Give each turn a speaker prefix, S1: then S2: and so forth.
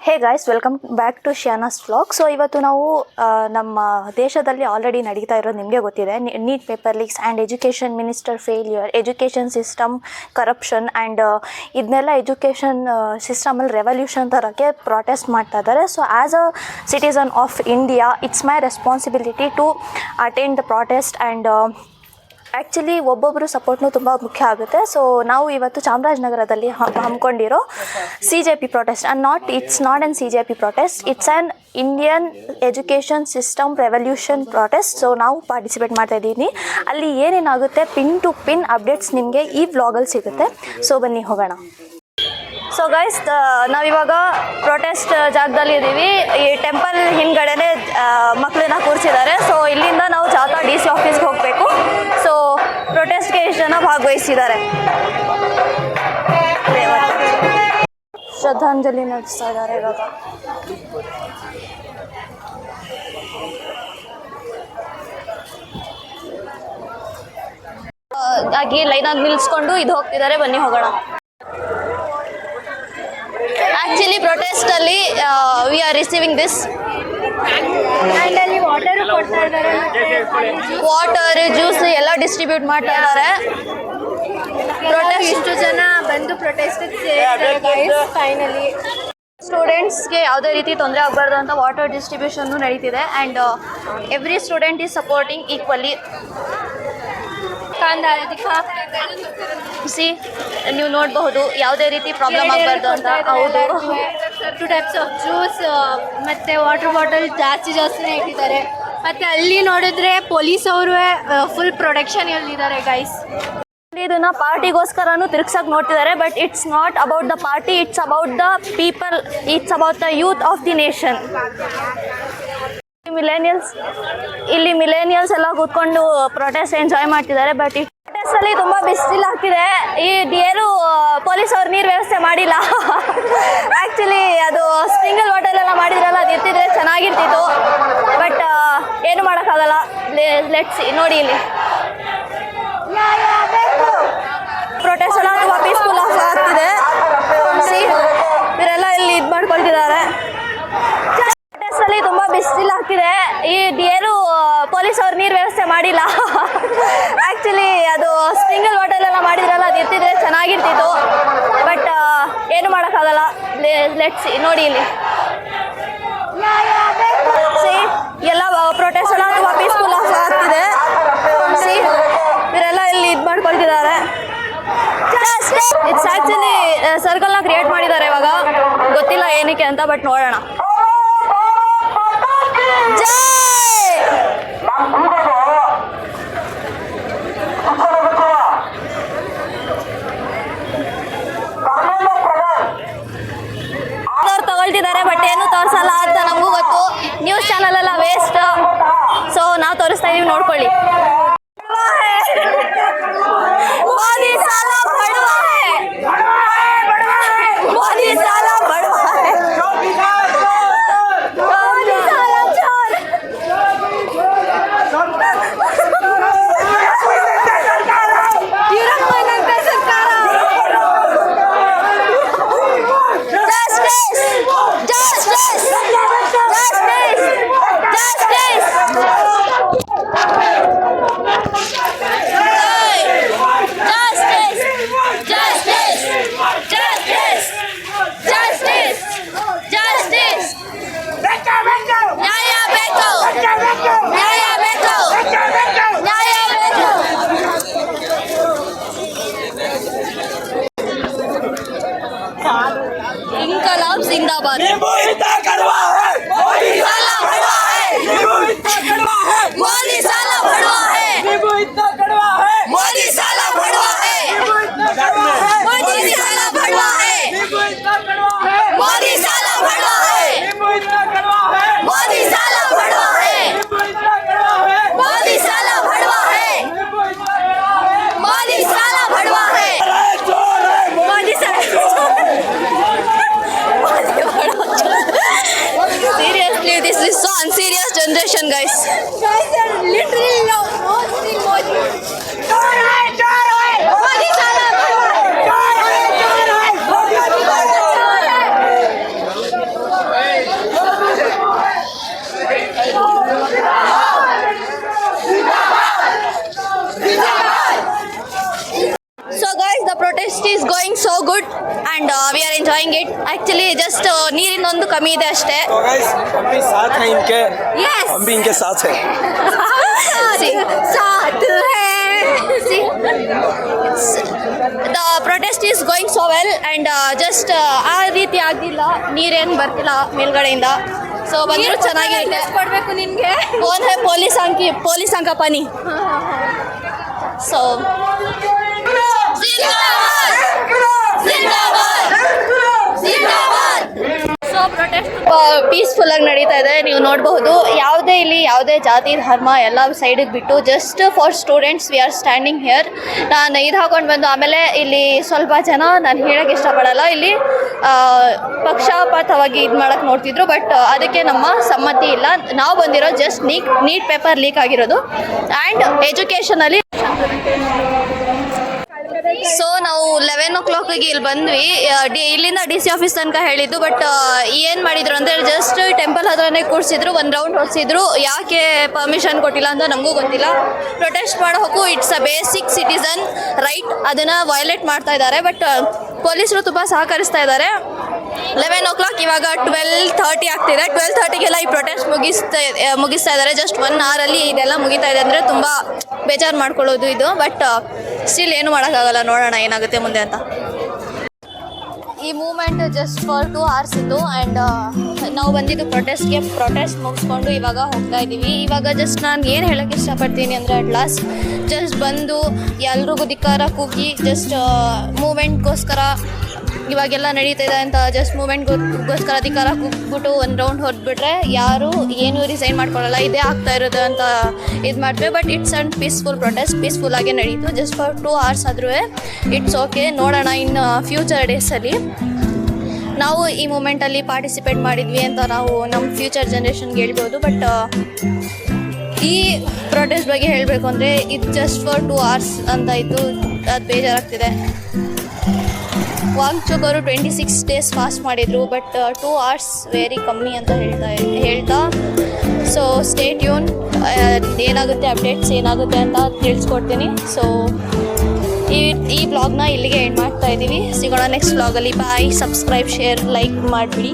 S1: Hey guys, welcome back to Shiyana's vlog. So ಇವತ್ತು ನಾವು ನಮ್ಮ ದೇಶದಲ್ಲಿ ಆಲ್ರೆಡಿ ನಡೀತಾ ಇರೋದು ನಿಮಗೆ ಗೊತ್ತಿದೆ, NEET paper leaks and education minister failure, education system corruption and ಇದನ್ನೆಲ್ಲ ಎಜುಕೇಷನ್ ಸಿಸ್ಟಮಲ್ಲಿ ರೆವಲ್ಯೂಷನ್ ತರೋಕ್ಕೆ ಪ್ರೊಟೆಸ್ಟ್ ಮಾಡ್ತಾ ಇದ್ದಾರೆ. So as a citizen of India, it's my responsibility to attend the protest and actually ಒಬ್ಬೊಬ್ಬರು ಸಪೋರ್ಟ್ನೂ ತುಂಬ ಮುಖ್ಯ ಆಗುತ್ತೆ. ಸೊ ನಾವು ಇವತ್ತು ಚಾಮರಾಜನಗರದಲ್ಲಿ ಹಮ್ಮಿಕೊಂಡಿರೋ CJP protest it's not on CJP protest, it's an Indian education system revolution protest. So ನಾವು ಪಾರ್ಟಿಸಿಪೇಟ್ ಮಾಡ್ತಾ ಇದ್ದೀನಿ. ಅಲ್ಲಿ ಏನೇನಾಗುತ್ತೆ ಪಿನ್ ಟು ಪಿನ್ ಅಪ್ಡೇಟ್ಸ್ ನಿಮಗೆ ಈ ವ್ಲಾಗಲ್ಲಿ ಸಿಗುತ್ತೆ. ಸೊ ಬನ್ನಿ ಹೋಗೋಣ. ಸೊ ಗೈಸ್, ನಾವಿವಾಗ ಪ್ರೊಟೆಸ್ಟ್ ಜಾಗದಲ್ಲಿ ಇದ್ದೀವಿ. ಈ ಟೆಂಪಲ್ ಹಿಂದ್ಗಡೆನೇ ಮಕ್ಕಳನ್ನ ಕೂರಿಸಿದ್ದಾರೆ. ಸೊ ಇಲ್ಲಿಂದ ನಾವು ಜಾತಾ DC ಆಫೀಸ್ಗೆ ಹೋಗಬೇಕು. ಸೊ ಪ್ರೊಟೆಸ್ಟ್ಗೆ ಎಷ್ಟು ಜನ ಭಾಗವಹಿಸಿದ್ದಾರೆ, ಶ್ರದ್ಧಾಂಜಲಿ ನಡೆಸ್ತಾ ಇದ್ದಾರೆ ಇವಾಗ. ಹಾಗೆ ಲೈನಾಗಿ ನಿಲ್ಲಿಸ್ಕೊಂಡು ಇದು ಹೋಗ್ತಿದ್ದಾರೆ. ಬನ್ನಿ ಹೋಗೋಣ. ಆಕ್ಚುಲಿ ಪ್ರೊಟೆಸ್ಟ್ ಅಲ್ಲಿ we are receiving this water juice ಎಲ್ಲ ಡಿಸ್ಟ್ರಿಬ್ಯೂಟ್ ಮಾಡ್ತಾ ಇದ್ದಾರೆ. ಪ್ರೊಟೆಸ್ಟ್ ಇಷ್ಟು ಜನ ಬಂದು ಪ್ರೊಟೆಸ್ಟ್ ಫೈನಲಿ ಸ್ಟೂಡೆಂಟ್ಸ್ಗೆ ಯಾವುದೇ ರೀತಿ ತೊಂದರೆ ಆಗಬಾರ್ದು ಅಂತ ವಾಟರ್ ಡಿಸ್ಟ್ರಿಬ್ಯೂಷನ್ ನಡೀತಿದೆ. And every student is supporting equally. C, ನೀವು ನೋಡಬಹುದು ಯಾವುದೇ ರೀತಿ ಪ್ರಾಬ್ಲಮ್ ಆಗಬಾರ್ದು ಅಂತ. ಹೌದು,
S2: 2 ಟೈಪ್ಸ್ ಆಫ್ ಜ್ಯೂಸ್ ಮತ್ತು ವಾಟರ್ ಬಾಟಲ್ ಜಾಸ್ತಿನೇ ಇಟ್ಟಿದ್ದಾರೆ. ಮತ್ತು ಅಲ್ಲಿ ನೋಡಿದ್ರೆ ಪೊಲೀಸ್ ಅವರು ಫುಲ್ ಪ್ರೊಟೆಕ್ಷನ್ ಇದ್ದಾರೆ ಗೈಸ್.
S1: ಇದನ್ನ ಪಾರ್ಟಿಗೋಸ್ಕರನೂ ತಿರ್ಗ್ಸಕ್ಕೆ ನೋಡ್ತಿದ್ದಾರೆ. But it's not about the party, it's about the people, it's about the youth of the nation. ಇಲ್ಲಿ ಮಿಲೇನಿಯಲ್ಸ್ ಎಲ್ಲ ಕೂತ್ಕೊಂಡು ಪ್ರೊಟೆಸ್ಟ್ ಎಂಜಾಯ್ ಮಾಡ್ತಿದ್ದಾರೆ. ಬಟ್ ಈ ಪ್ರೊಟೆಸ್ಟ್ ಅಲ್ಲಿ ತುಂಬಾ ಬಿಸಿಲಾಗ್ತಿದೆ. ಏನು ಪೊಲೀಸ್ ಅವ್ರು ನೀರು ವ್ಯವಸ್ಥೆ ಮಾಡಿಲ್ಲ. ಆಕ್ಚುಲಿ ಅದು ಸ್ಪ್ರಿಂಗಲ್ ವಾಟರ್ ಎಲ್ಲ ಮಾಡಿದ್ರಲ್ಲ, ಅದು ಇರ್ತಿದ್ರೆ ಚೆನ್ನಾಗಿರ್ತಿತ್ತು. ಬಟ್ ಏನು ಮಾಡೋಕ್ಕಾಗಲ್ಲ. ಲೆಟ್ಸ್ ನೋಡಿ, ಇಲ್ಲಿ ಪ್ರೊಟೆಸ್ಟ್ ಎಲ್ಲ ತುಂಬಾ ಪೀಸ್ಫುಲ್ ಆಗ್ತಿದೆ. ಇವರೆಲ್ಲ ಇಲ್ಲಿ ಇದು ಮಾಡ್ಕೊಳ್ತಿದ್ದಾರೆ. ಅಲ್ಲಿ ತುಂಬಾ ಬಿಸಿಲಾಗ್ತಿದೆ. ಏನು ಪೊಲೀಸ್ ಅವ್ರು ನೀರು ವ್ಯವಸ್ಥೆ ಮಾಡಿಲ್ಲ. ಆಕ್ಚುಲಿ ಅದು ಸ್ಪ್ರಿಂಗಲ್ ವಾಟರ್ ಎಲ್ಲ ಮಾಡಿದ್ರಲ್ಲ, ಅದು ಇರ್ತಿದ್ರೆ ಚೆನ್ನಾಗಿರ್ತಿತ್ತು. ಬಟ್ ಏನು ಮಾಡೋಕ್ಕಾಗಲ್ಲ. ಲೆಟ್ಸ್ ನೋಡಿ, ಇಲ್ಲಿ ಎಲ್ಲ ಪ್ರೊಟೆಸ್ಟ್ ಎಲ್ಲ ತುಂಬಾ ಪೀಸ್ಫುಲ್ ಆಗ್ತಿದೆ. ಇವರೆಲ್ಲ ಇಲ್ಲಿ ಇದು ಮಾಡ್ಕೊಳ್ತಿದ್ದಾರೆ. ಇಟ್ಸ್ ಆಕ್ಚುಲಿ ಸರ್ಕಲ್ನ ಕ್ರಿಯೇಟ್ ಮಾಡಿದ್ದಾರೆ ಇವಾಗ, ಗೊತ್ತಿಲ್ಲ ಏನಕ್ಕೆ ಅಂತ. ಬಟ್ ನೋಡೋಣ. ತಗೊಳ್ತಿದ್ದಾರೆ, ಬಟ್ ಏನು ತೋರಿಸಲ್ಲ ಅಂತ ನಮಗೂ ಗೊತ್ತು. ನ್ಯೂಸ್ ಚಾನಲ್ ಎಲ್ಲ ವೇಸ್ಟ್. ಸೊ ನಾವು ತೋರಿಸ್ತಾ ಇದೀವಿ, ನೋಡ್ಕೊಳ್ಳಿ. ಮೋದಿ ಸಾಲ ಬಡವಾ ಹೈ, ಮೋದಿ ಸಾಲ ಬಡವಾ ಹೈ, ಮೋದಿ ಸಾಲ ಚೋರ್. ಯುರೋಪ್ನಂತೆ ಸರ್ಕಾರ. इंकलाब जिंदाबाद. मोदी साला भड़वा है, मोदी साला भड़वा है, मोदी साला भड़वा है, मोदी साला भड़वा है, मोदी साला भड़वा है, मोदी साला भड़वा है, मोदी साला भड़वा है, मोदी साला भड़वा है, मोदी साला. Seriously, this is so unserious generation, guys.
S2: Guys, they're literally mostly Modi. Modi साला भड़वा है.
S1: Enjoying it. ಆ್ಯಕ್ಚುಲಿ ಜಸ್ಟ್ ನೀರಿನೊಂದು ಕಮ್ಮಿ ಇದೆ ಅಷ್ಟೇ.
S3: तो गाइस हम भी साथ हैं इनके,
S1: Yes.
S3: हम भी इनके साथ हैं.
S1: साथ है. The protest is going so well and just ಆ ರೀತಿ ಆಗಿಲ್ಲ, ನೀರೇನು ಬರ್ತಿಲ್ಲ ಮೇಲ್ಗಡೆಯಿಂದ. ಸೊ ಬಂದರೂ ಚೆನ್ನಾಗಿದೆ.
S2: ಕೊಡಬೇಕು ನಿನಗೆ.
S1: ಓನ್ ಪೊಲೀಸ್ ಅಂಕ ಪನಿ. ಸೊ ಸೊ ಪ್ರೊಟೆಸ್ಟ್ ಪೀಸ್ಫುಲ್ ಆಗಿ ನಡೀತಾ ಇದೆ. ನೀವು ನೋಡಬಹುದು, ಯಾವುದೇ ಜಾತಿ ಧರ್ಮ ಎಲ್ಲ ಸೈಡಿಗೆ ಬಿಟ್ಟು just for students we are standing here. ನಾನು ಇದು ಹಾಕೊಂಡು ಬಂದು ಆಮೇಲೆ ಇಲ್ಲಿ ಸ್ವಲ್ಪ ಜನ, ನಾನು ಹೇಳೋಕ್ಕೆ ಇಷ್ಟಪಡಲ್ಲ, ಇಲ್ಲಿ ಪಕ್ಷಪಾತವಾಗಿ ಇದು ಮಾಡೋಕ್ಕೆ ನೋಡ್ತಿದ್ರು. ಬಟ್ ಅದಕ್ಕೆ ನಮ್ಮ ಸಮ್ಮತಿ ಇಲ್ಲ. ನಾವು ಬಂದಿರೋ ಜಸ್ಟ್ ನೀಟ್ ಪೇಪರ್ ಲೀಕ್ ಆಗಿರೋದು ಆ್ಯಂಡ್ ಎಜುಕೇಷನಲ್ಲಿ. ಸೊ ನಾವು 11 o'clock ಇಲ್ಲಿ ಬಂದ್ವಿ. ಇಲ್ಲಿಂದ DC ಆಫೀಸ್ ತನಕ ಹೇಳಿದ್ದು. ಬಟ್ ಏನು ಮಾಡಿದ್ರು ಅಂದರೆ ಜಸ್ಟ್ ಟೆಂಪಲ್ ಹತ್ರನೇ ಕೂರಿಸಿದ್ರು, ಒಂದು ರೌಂಡ್ ಹೊಡಿಸಿದ್ರು. ಯಾಕೆ ಪರ್ಮಿಷನ್ ಕೊಟ್ಟಿಲ್ಲ ಅಂತ ನಮಗೂ ಗೊತ್ತಿಲ್ಲ. ಪ್ರೊಟೆಸ್ಟ್ ಮಾಡೋಕ್ಕೂ it's a basic citizen right, ಅದನ್ನು ವಯೋಲೇಟ್ ಮಾಡ್ತಾ ಇದ್ದಾರೆ. ಬಟ್ ಪೊಲೀಸರು ತುಂಬ ಸಹಕರಿಸ್ತಾ ಇದ್ದಾರೆ. 11 o'clock, ಇವಾಗ 12:30 ಆಗ್ತಿದೆ. 12:30ಗೆಲ್ಲ ಈ ಪ್ರೊಟೆಸ್ಟ್ ಮುಗಿಸ್ತಾ ಇದ್ದಾರೆ. ಜಸ್ಟ್ 1 hour ಇದೆಲ್ಲ ಮುಗಿತಾ ಇದೆ ಅಂದರೆ ತುಂಬ ಬೇಜಾರು ಮಾಡ್ಕೊಳ್ಳೋದು ಇದು. ಬಟ್ ಸ್ಟಿಲ್ ಏನು ಮಾಡೋಕ್ಕಾಗಲ್ಲ, ನೋಡೋಣ ಏನಾಗುತ್ತೆ ಮುಂದೆ ಅಂತ. ಈ ಮೂಮೆಂಟ್ ಜಸ್ಟ್ ಫಾರ್ 2 hours ಇತ್ತು ಆ್ಯಂಡ್ ನಾವು ಬಂದಿದ್ದು ಪ್ರೊಟೆಸ್ಟ್ ಮುಗಿಸ್ಕೊಂಡು ಇವಾಗ ಹೋಗ್ತಾ ಇದ್ದೀವಿ. ಇವಾಗ ಜಸ್ಟ್ ನಾನು ಏನು ಹೇಳೋಕ್ಕೆ ಇಷ್ಟಪಡ್ತೀನಿ ಅಂದರೆ ಅಟ್ ಲಾಸ್ಟ್ ಜಸ್ಟ್ ಬಂದು ಎಲ್ರಿಗೂ ಧಿಕ್ಕಾರ ಕೂಗಿ ಜಸ್ಟ್ ಮೂಮೆಂಟ್ಗೋಸ್ಕರ ಇವಾಗೆಲ್ಲ ನಡೀತಾ ಇದೆ ಅಂತ ಜಸ್ಟ್ ಮೂಮೆಂಟ್ಗೋಸ್ಕರ ಧಿಕ್ಕಾರ ಕೂಗ್ಬಿಟ್ಟು ಒಂದು ರೌಂಡ್ ಹೊಡೆದ್ಬಿಟ್ರೆ ಯಾರು ಏನು ರಿಸೈನ್ ಮಾಡ್ಕೊಳ್ಳಲ್ಲ. ಇದೇ ಆಗ್ತಾ ಇರೋದು ಅಂತ ಇದು ಮಾಡ್ತೀವಿ. But it's and peaceful protest, ಪೀಸ್ಫುಲ್ಲಾಗೆ ನಡೀತು. ಜಸ್ಟ್ ಫಾರ್ 2 hours ಆದರೂ ಇಟ್ಸ್ ಓಕೆ. ನೋಡೋಣ ಇನ್ನು ಫ್ಯೂಚರ್ ಡೇಸಲ್ಲಿ ನಾವು ಈ ಮೂಮೆಂಟಲ್ಲಿ ಪಾರ್ಟಿಸಿಪೇಟ್ ಮಾಡಿದ್ವಿ ಅಂತ ನಾವು ನಮ್ಮ ಫ್ಯೂಚರ್ ಜನ್ರೇಷನ್ಗೆ ಹೇಳ್ಬೋದು. ಬಟ್ ಈ ಪ್ರೊಟೆಸ್ಟ್ ಬಗ್ಗೆ ಹೇಳಬೇಕು ಅಂದರೆ ಇದು ಜಸ್ಟ್ ಫಾರ್ 2 hours ಅಂತ ಇತ್ತು. ಅದು ಬೇಜಾರಾಗ್ತಿದೆ. ವಾಂಗ್ಚುಕ್ ಅವರು 26 days ಫಾಸ್ಟ್ ಮಾಡಿದರು. ಬಟ್ 2 hours ವೆರಿ ಕಮ್ಮಿ ಅಂತ ಹೇಳ್ತಾ ಸೊ ಸ್ಟೇ ಟ್ಯೂನ್, ಏನಾಗುತ್ತೆ ಅಪ್ಡೇಟ್ಸ್ ಏನಾಗುತ್ತೆ ಅಂತ ತಿಳಿಸ್ಕೊಡ್ತೀನಿ. ಸೊ ಈ ವ್ಲಾಗ್ನ ಇಲ್ಲಿಗೆ ಎಂಡ್ ಮಾಡ್ತಾ ಇದ್ದೀವಿ. ಸಿಗೋಣ ನೆಕ್ಸ್ಟ್ ವ್ಲಾಗಲ್ಲಿ. ಬಾಯ್. ಸಬ್ಸ್ಕ್ರೈಬ್, ಶೇರ್, ಲೈಕ್ ಮಾಡಿಬಿಡಿ.